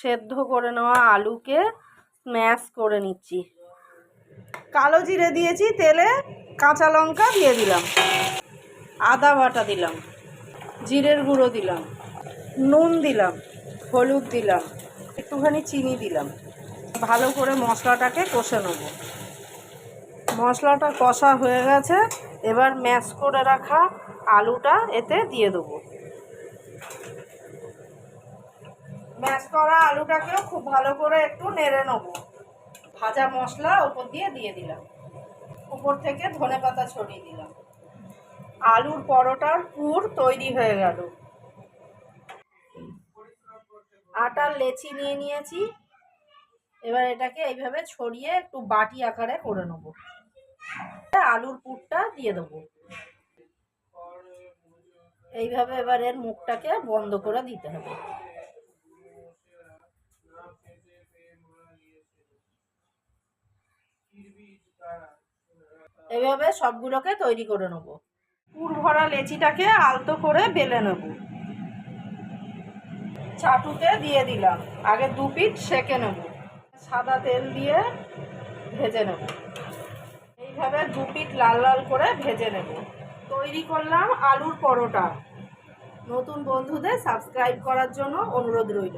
সেদ্ধ করে নেওয়া আলুকে স্ম্যাশ করে নিচ্ছি। কালো জিরে দিয়েছি তেলে, কাঁচা লঙ্কা দিয়ে দিলাম, আদা বাটা দিলাম, জিরের গুঁড়ো দিলাম, নুন দিলাম, হলুদ দিলাম, একটুখানি চিনি দিলাম। ভালো করে মশলাটাকে কষে নেব। মশলাটা কষা হয়ে গেছে, এবার ম্যাশ করে রাখা আলুটা এতে দিয়ে দেবো। ম্যাশ করা আলুটাকেও খুব ভালো করে একটু নেড়ে নেব। ভাজা মশলা ওপর দিয়ে দিলাম, উপর থেকে ধনেপাতা ছড়িয়ে দিলাম। আলুর পরোটার পুর তৈরি হয়ে গেল। আটার লেচি নিয়ে নিয়েছি, এবার এটাকে এইভাবে ছড়িয়ে একটু বাটি আকারে করে নেব। আলুর পুরটা দিয়ে দেবো। এইভাবে এবার এর মুখটাকে বন্ধ করে দিতে হবে। এইভাবে সবগুলোকে তৈরি করে নেব। পুর ভরা লেচিটাকে আলতো করে বেলে নেব। চাটুতে দিয়ে দিলাম, আগে 2 পিঠ সেঁকে নেব। সাদা তেল দিয়ে ভেজে নেব। এইভাবে 2 পিঠ লাল লাল করে ভেজে নেব। তৈরি করলাম আলুর পরোটা। নতুন বন্ধুদের সাবস্ক্রাইব করার জন্য অনুরোধ রইল।